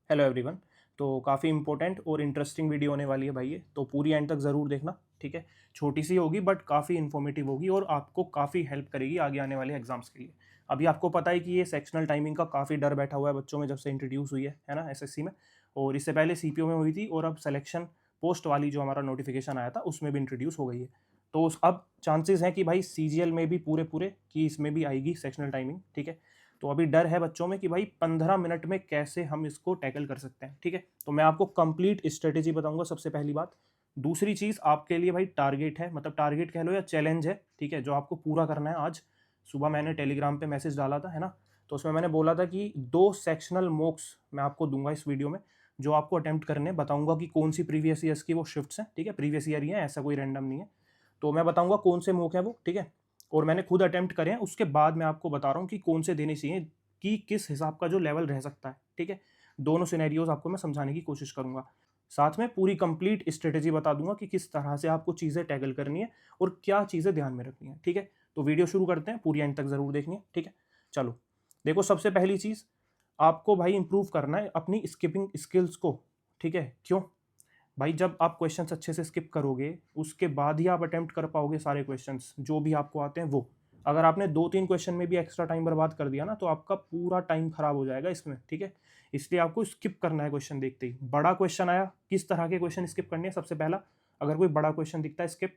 Hello everyone. तो काफ़ी important और इंटरेस्टिंग वीडियो होने वाली है भाई ये, तो पूरी एंड तक ज़रूर देखना। ठीक है, छोटी सी होगी बट काफ़ी इन्फॉर्मेटिव होगी और आपको काफ़ी हेल्प करेगी आगे आने वाले एग्जाम्स के लिए। अभी आपको पता है कि ये सेक्शनल टाइमिंग का काफ़ी डर बैठा हुआ है बच्चों में जब से इंट्रोड्यूस हुई है ना, एसएससी में। और इससे पहले सीपीओ में हुई थी और अब सिलेक्शन पोस्ट वाली जो हमारा नोटिफिकेशन आया था उसमें भी इंट्रोड्यूस हो गई है। तो अब चांसेस हैं कि भाई सीजीएल में भी पूरे पूरे कि इसमें भी आएगी सेक्शनल टाइमिंग। ठीक है, तो अभी डर है बच्चों में कि भाई 15 मिनट में कैसे हम इसको टैकल कर सकते हैं। ठीक है, तो मैं आपको कंप्लीट स्ट्रेटेजी बताऊंगा सबसे पहली बात। दूसरी चीज आपके लिए भाई टारगेट है, मतलब टारगेट कह लो या चैलेंज है, ठीक है, जो आपको पूरा करना है। आज सुबह मैंने टेलीग्राम पे मैसेज डाला था, है ना, तो उसमें मैंने बोला था कि 2 सेक्शनल मॉक्स मैं आपको दूंगा इस वीडियो में, जो आपको अटेम्प्ट करने बताऊंगा कि कौन सी प्रीवियस ईयर्स की वो शिफ्ट्स हैं। ठीक है, प्रीवियस ईयर ही है, ऐसा कोई रैंडम नहीं है। तो मैं बताऊंगा कौन से मॉक है वो। ठीक है, और मैंने खुद अटेम्प्ट करे हैं, उसके बाद मैं आपको बता रहा हूँ कि कौन से देने चाहिए, कि किस हिसाब का जो लेवल रह सकता है। ठीक है, दोनों सिनेरियोज आपको मैं समझाने की कोशिश करूंगा। साथ में पूरी कंप्लीट स्ट्रेटेजी बता दूंगा कि किस तरह से आपको चीज़ें टैकल करनी है और क्या चीज़ें ध्यान में रखनी है। ठीक है, तो वीडियो शुरू करते हैं, पूरी एंड तक ज़रूर देखनी है। ठीक है, चलो देखो, सबसे पहली चीज़ आपको भाई इंप्रूव करना है अपनी स्किपिंग स्किल्स को। ठीक है, क्यों भाई? जब आप क्वेश्चंस अच्छे से स्किप करोगे उसके बाद ही आप अटेम्प्ट कर पाओगे सारे क्वेश्चंस जो भी आपको आते हैं वो। अगर आपने 2-3 क्वेश्चन में भी एक्स्ट्रा टाइम बर्बाद कर दिया ना, तो आपका पूरा टाइम खराब हो जाएगा इसमें। ठीक है, इसलिए आपको स्किप करना है क्वेश्चन देखते ही। बड़ा क्वेश्चन आया, किस तरह के क्वेश्चन स्किप करने हैं? सबसे पहला, अगर कोई बड़ा क्वेश्चन दिखता है स्किप।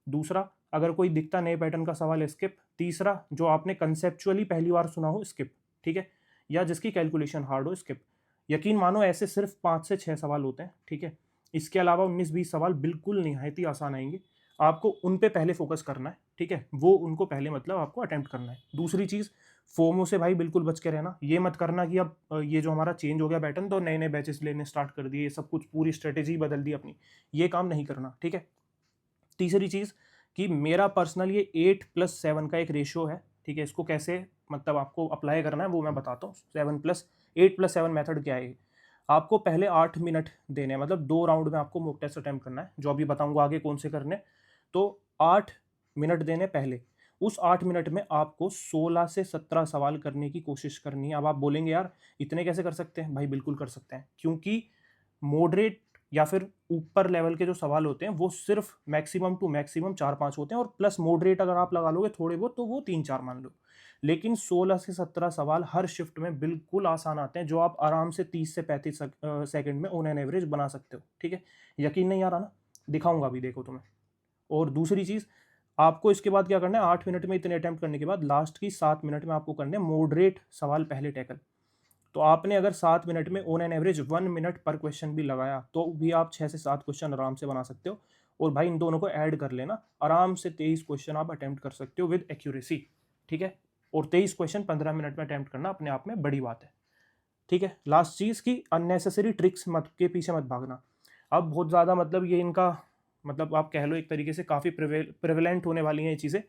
दूसरा, अगर कोई दिखता नए पैटर्न का सवाल है स्किप। तीसरा, जो आपने कंसेप्चुअली पहली बार सुना हो स्किप। ठीक है, या जिसकी कैलकुलेशन हार्ड हो स्किप। यकीन मानो ऐसे सिर्फ 5 से 6 सवाल होते हैं। ठीक है, इसके अलावा 19-20 सवाल बिल्कुल निहायत ही आसान आएंगे, आपको उन पे पहले फोकस करना है। ठीक है, वो उनको पहले मतलब आपको अटेम्प्ट करना है। दूसरी चीज़, फोमो से भाई बिल्कुल बच के रहना। ये मत करना कि अब ये जो हमारा चेंज हो गया पैटर्न तो नए नए बैचेस लेने स्टार्ट कर दिए, सब कुछ पूरी स्ट्रेटेजी बदल दी अपनी, ये काम नहीं करना। ठीक है, तीसरी चीज़ कि मेरा पर्सनल ये 8+7 का एक रेशियो है। ठीक है, इसको कैसे मतलब आपको अप्लाई करना है वो मैं बताता हूँ। 8+7 मेथड क्या है? आपको पहले 8 मिनट देने हैं, मतलब 2 राउंड में आपको मॉक टेस्ट अटेम्प्ट करना है, जो अभी बताऊंगा आगे कौन से करने। तो 8 मिनट देने पहले। उस 8 मिनट में आपको 16 से 17 सवाल करने की कोशिश करनी है। अब आप बोलेंगे यार इतने कैसे कर सकते हैं? भाई बिल्कुल कर सकते हैं, क्योंकि मॉडरेट या फिर ऊपर लेवल के जो सवाल होते हैं वो सिर्फ मैक्सिमम टू मैक्सिमम 4-5 होते हैं, और प्लस मॉडरेट अगर आप लगा लोगे थोड़े बहुत तो वो 3-4 मान लो। लेकिन 16 से 17 सवाल हर शिफ्ट में बिल्कुल आसान आते हैं, जो आप आराम से 30 से 35 सेकंड में ऑन एन एवरेज बना सकते हो। ठीक है, यकीन नहीं आ रहा ना? दिखाऊंगा अभी, देखो तुम्हें। और दूसरी चीज, आपको इसके बाद क्या करना है? 8 मिनट में इतने अटेम्प्ट करने के बाद लास्ट की 7 मिनट में आपको करने हैं मॉडरेट सवाल पहले टैकल। तो आपने अगर 7 मिनट में ऑन एन एवरेज 1 मिनट पर क्वेश्चन भी लगाया तो भी आप 6 से 7 क्वेश्चन आराम से बना सकते हो। और भाई इन दोनों को ऐड कर लेना, आराम से 23 क्वेश्चन आप अटेम्प्ट कर सकते हो विद एक्यूरेसी। ठीक है, और 23 क्वेश्चन 15 मिनट में अटेम्प्ट करना अपने आप में बड़ी बात है। ठीक है, लास्ट चीज की अननेसेसरी ट्रिक्स मत के पीछे मत भागना। अब बहुत ज़्यादा मतलब ये इनका मतलब आप कह लो एक तरीके से काफ़ी प्रिवेलेंट होने वाली हैं ये चीज़ें,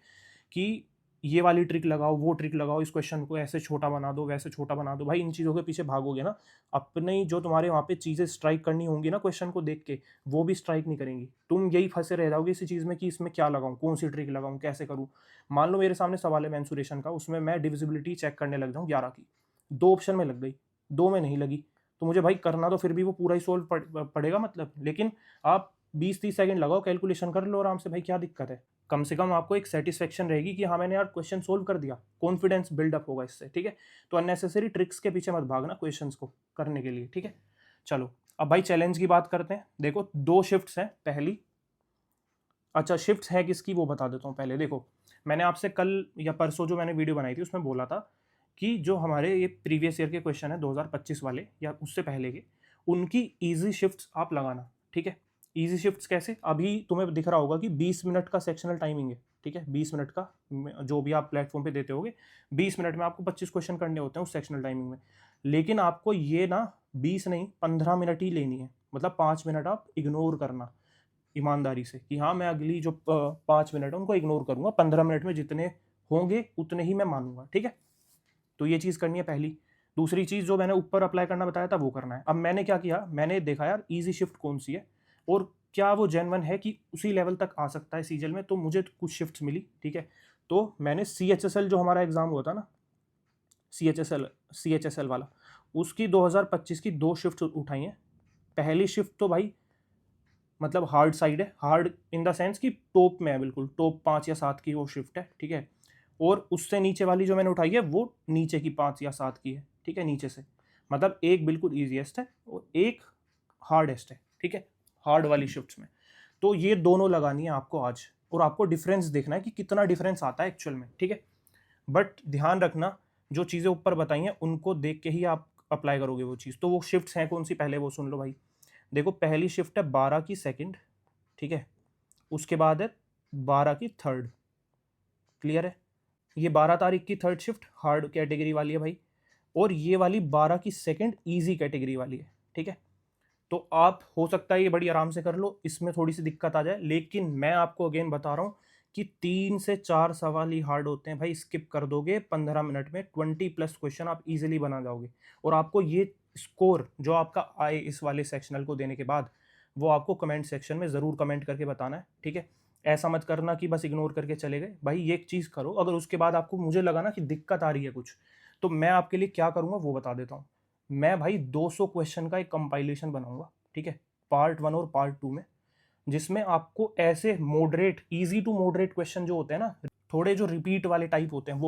कि ये वाली ट्रिक लगाओ, वो ट्रिक लगाओ, इस क्वेश्चन को ऐसे छोटा बना दो, वैसे छोटा बना दो। भाई इन चीज़ों के पीछे भागोगे ना, अपने जो तुम्हारे वहाँ पे चीज़ें स्ट्राइक करनी होंगी ना क्वेश्चन को देख के, वो भी स्ट्राइक नहीं करेंगी। तुम यही फंसे रह जाओगे इसी चीज़ में कि इसमें क्या लगाऊं, कौन सी ट्रिक लगाऊं, कैसे करूं। मान लो मेरे सामने सवाल है मेंसुरेशन का, उसमें मैं डिविजिबिलिटी चेक करने लग जाऊँ 11 की, 2 ऑप्शन में लग गई, 2 में नहीं लगी, तो मुझे भाई करना तो फिर भी वो पूरा ही सोल्व पड़ेगा मतलब। लेकिन आप 20-30 सेकंड लगाओ, कैलकुलेशन कर लो आराम से, भाई क्या दिक्कत है? कम से कम आपको एक सेटिस्फेक्शन रहेगी कि हाँ मैंने यार क्वेश्चन सोल्व कर दिया, कॉन्फिडेंस बिल्डअप होगा इससे। ठीक है, तो अननेसेसरी ट्रिक्स के पीछे मत भागना क्वेश्चंस को करने के लिए। ठीक है, चलो अब भाई चैलेंज की बात करते हैं। देखो 2 शिफ्ट्स हैं पहली। अच्छा, शिफ्ट्स है किसकी वो बता देता हूँ पहले। देखो मैंने आपसे कल या परसों जो मैंने वीडियो बनाई थी उसमें बोला था कि जो हमारे ये प्रीवियस ईयर के क्वेश्चन है 2025 वाले या उससे पहले के, उनकी इजी शिफ्ट्स आप लगाना। ठीक है, इजी शिफ्ट्स कैसे? अभी तुम्हें दिख रहा होगा कि 20 मिनट का सेक्शनल टाइमिंग है। ठीक है, 20 मिनट का जो भी आप प्लेटफॉर्म पे देते होगे, 20 मिनट में आपको 25 क्वेश्चन करने होते हैं उस सेक्शनल टाइमिंग में। लेकिन आपको ये ना 20 नहीं 15 मिनट ही लेनी है, मतलब 5 मिनट आप इग्नोर करना ईमानदारी से, कि हाँ मैं अगली जो 5 मिनट है उनको इग्नोर करूंगा, 15 मिनट में जितने होंगे उतने ही मैं मानूंगा। ठीक है, तो ये चीज़ करनी है पहली। दूसरी चीज़ जो मैंने ऊपर अप्लाई करना बताया था वो करना है। अब मैंने क्या किया, मैंने देखा यार इजी शिफ्ट कौन सी है और क्या वो जेन्युइन है कि उसी लेवल तक आ सकता है सीजल में, तो मुझे कुछ शिफ्ट्स मिली। ठीक है, तो मैंने CHSL जो हमारा एग्जाम हुआ था ना, CHSL वाला, उसकी 2025 की 2 शिफ्ट उठाई हैं। पहली शिफ्ट तो भाई मतलब हार्ड साइड है, हार्ड इन द सेंस कि टॉप में है, बिल्कुल टॉप 5 या 7 की वो शिफ्ट है, ठीक है। और उससे नीचे वाली जो मैंने उठाई है वो नीचे की 5 या 7 की है, ठीक है, नीचे से। मतलब एक बिल्कुल ईजीएस्ट है और एक हार्डेस्ट है, ठीक है, हार्ड वाली शिफ्ट्स में। तो ये दोनों लगानी है आपको आज, और आपको डिफरेंस देखना है कि कितना डिफरेंस आता है एक्चुअल में, ठीक है। बट ध्यान रखना, जो चीज़ें ऊपर बताई हैं उनको देख के ही आप अप्लाई करोगे वो चीज़। तो वो शिफ्ट्स हैं कौन सी, पहले वो सुन लो भाई। देखो पहली शिफ्ट है 12 की सेकंड, ठीक है। उसके बाद है 12 की थर्ड, क्लियर है। ये 12 तारीख की थर्ड शिफ्ट हार्ड कैटेगरी वाली है भाई, और ये वाली 12 की सेकंड इजी कैटेगरी वाली है, ठीक है। तो आप हो सकता है ये बड़ी आराम से कर लो, इसमें थोड़ी सी दिक्कत आ जाए, लेकिन मैं आपको अगेन बता रहा हूँ कि 3 से 4 सवाल ही हार्ड होते हैं भाई। स्किप कर दोगे 15 मिनट में 20+ क्वेश्चन आप इजीली बना जाओगे। और आपको ये स्कोर जो आपका आए इस वाले सेक्शनल को देने के बाद, वो आपको कमेंट सेक्शन में ज़रूर कमेंट करके बताना है, ठीक है। ऐसा मत करना कि बस इग्नोर करके चले गए भाई। ये एक चीज़ करो, अगर उसके बाद आपको मुझे लगा ना कि दिक्कत आ रही है कुछ, तो मैं आपके लिए क्या करूँगा वो बता देता हूँ। मैं भाई 200 क्वेश्चन का एक कंपाइलेशन बनाऊंगा, ठीक है, पार्ट 1 और पार्ट 2 में, जिसमें आपको ऐसे moderate, easy to moderate question जो होते हैं ना, थोड़े जो रिपीट वाले टाइप होते हैं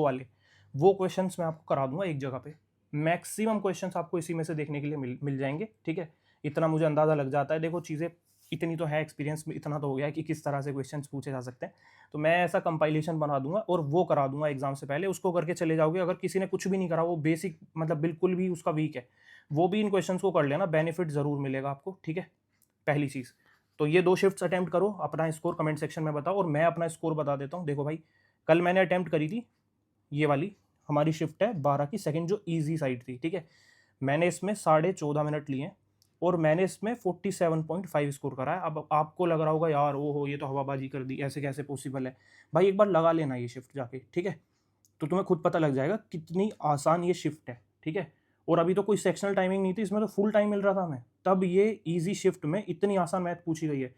वो क्वेश्चंस मैं आपको करा दूंगा एक जगह पे। मैक्सिमम क्वेश्चंस आपको इसी में से देखने के लिए मिल जाएंगे, ठीक है। इतना मुझे अंदाज़ा लग जाता है, देखो चीज़ें इतनी तो है, एक्सपीरियंस में इतना तो हो गया है कि किस तरह से क्वेश्चंस पूछे जा सकते हैं। तो मैं ऐसा कंपाइलेशन बना दूंगा और वो करा दूंगा एग्जाम से पहले, उसको करके चले जाओगे। अगर किसी ने कुछ भी नहीं करा, वो बेसिक मतलब बिल्कुल भी उसका वीक है, वो भी इन क्वेश्चंस को कर लेना, बेनिफिट ज़रूर मिलेगा आपको, ठीक है। पहली चीज़ तो ये 2 शिफ्ट्स अटेम्प्ट करो, अपना स्कोर कमेंट सेक्शन में बताओ, और मैं अपना स्कोर बता देता हूँ। देखो भाई, कल मैंने अटेम्प्ट करी थी ये वाली, हमारी शिफ्ट है 12 की सेकंड जो ईजी साइड थी, ठीक है। मैंने इसमें 14.5 मिनट लिए और मैंने इसमें 47.5 स्कोर करा है। अब आपको लग रहा होगा यार ओ हो ये तो हवाबाजी कर दी, ऐसे कैसे पॉसिबल है। भाई एक बार लगा लेना ये शिफ्ट जाके, ठीक है, तो तुम्हें खुद पता लग जाएगा कितनी आसान ये शिफ्ट है, ठीक है। और अभी तो कोई सेक्शनल टाइमिंग नहीं थी, इसमें तो फुल टाइम मिल रहा था हमें, तब ये इजी शिफ्ट में इतनी आसान मैथ पूछी गई है।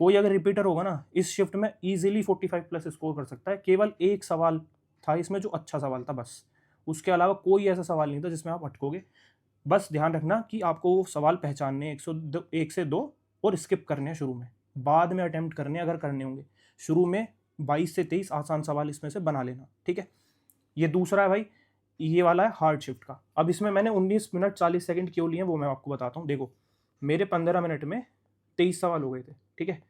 कोई अगर रिपीटर होगा ना इस शिफ्ट में इजीली 45+ स्कोर कर सकता है। केवल एक सवाल था इसमें जो अच्छा सवाल था बस, उसके अलावा कोई ऐसा सवाल नहीं था जिसमें आप अटकोगे। बस ध्यान रखना कि आपको वो सवाल पहचानने 1 से 2 और स्किप करने हैं शुरू में, बाद में अटेम्प्ट करने अगर करने होंगे। शुरू में 22 से 23 आसान सवाल इसमें से बना लेना, ठीक है। ये दूसरा है भाई, ये वाला है हार्ड शिफ्ट का। अब इसमें मैंने 19 मिनट 40 सेकंड क्यों लिए वो मैं आपको बताता हूँ। देखो मेरे 15 मिनट में 23 सवाल हो गए थे, ठीक है।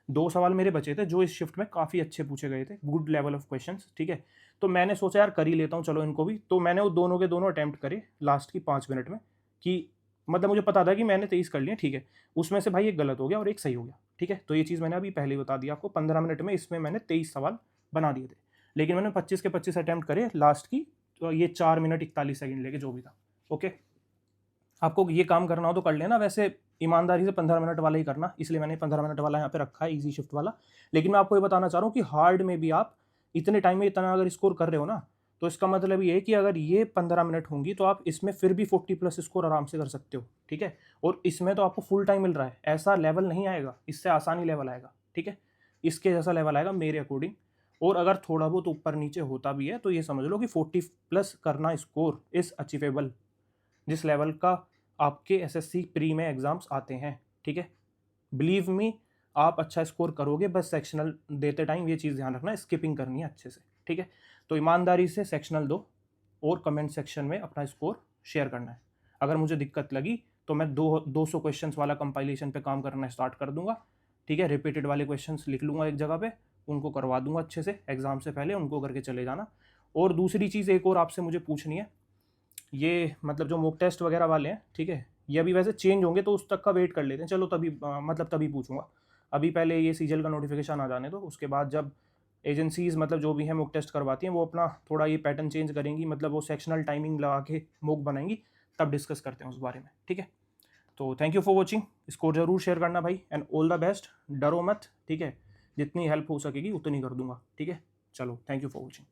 2 सवाल मेरे बचे थे जो इस शिफ्ट में काफ़ी अच्छे पूछे गए थे, गुड लेवल ऑफ क्वेश्चंस, ठीक है। तो मैंने सोचा यार कर ही लेता हूँ चलो इनको भी, तो मैंने वो दोनों के दोनों अटैम्प्ट करे लास्ट की 5 मिनट में, कि मतलब मुझे पता था कि मैंने 23 कर लिए, ठीक है। उसमें से भाई एक गलत हो गया और एक सही हो गया, ठीक है। तो ये चीज़ मैंने अभी पहले ही बता दिया आपको, 15 मिनट में इसमें मैंने 23 सवाल बना दिए थे, लेकिन मैंने 25 के 25 अटैम्प्ट करे लास्ट की, तो ये 4 मिनट 41 सेकंड लेके जो भी था, ओके। आपको ये काम करना हो तो कर लेना, वैसे ईमानदारी से 15 मिनट वाला ही करना, इसलिए मैंने 15 मिनट वाला यहाँ पे रखा है, इजी शिफ्ट वाला। लेकिन मैं आपको ये बताना चाह रहा हूँ कि हार्ड में भी आप इतने टाइम में इतना अगर स्कोर कर रहे हो ना, तो इसका मतलब ये है कि अगर ये 15 मिनट होंगी तो आप इसमें फिर भी 40+ स्कोर आराम से कर सकते हो, ठीक है। और इसमें तो आपको फुल टाइम मिल रहा है, ऐसा लेवल नहीं आएगा, इससे आसानी लेवल आएगा, ठीक है। इसके जैसा लेवल आएगा मेरे अकॉर्डिंग। और अगर थोड़ा बहुत ऊपर नीचे होता भी है तो ये समझ लो कि 40+ करना स्कोर इज़ अचीवेबल, जिस लेवल का आपके एसएससी प्री में एग्ज़ाम्स आते हैं, ठीक है। बिलीव मी आप अच्छा स्कोर करोगे, बस सेक्शनल देते टाइम ये चीज़ ध्यान रखना, स्किपिंग करनी है अच्छे से, ठीक है। तो ईमानदारी से सेक्शनल दो और कमेंट सेक्शन में अपना स्कोर शेयर करना है। अगर मुझे दिक्कत लगी तो मैं 200 क्वेश्चंस वाला कंपाइलेशन पे काम करना स्टार्ट कर दूंगा, ठीक है। रिपीटेड वाले क्वेश्चंस लिख लूँगा एक जगह पे, उनको करवा दूंगा अच्छे से एग्ज़ाम से पहले, उनको करके चले जाना। और दूसरी चीज़ एक और आपसे मुझे पूछनी है, ये मतलब जो मॉक टेस्ट वगैरह वाले हैं, ठीक है, ये अभी वैसे चेंज होंगे तो उस तक का वेट कर लेते हैं, चलो तभी मतलब तभी पूछूंगा। अभी पहले ये सीजल का नोटिफिकेशन आ जाने दो, उसके बाद जब एजेंसीज मतलब जो भी है मॉक टेस्ट करवाती हैं वो अपना थोड़ा ये पैटर्न चेंज करेंगी, मतलब वो सेक्शनल टाइमिंग लगा के मॉक बनाएंगी, तब डिस्कस करते हैं उस बारे में, ठीक है। तो thank you for watching, score जरूर शेयर करना भाई, एंड ऑल द बेस्ट, डरो मत, ठीक है। जितनी हेल्प हो सकेगी उतनी कर दूंगा, ठीक है। चलो थैंक यू फॉर वॉचिंग।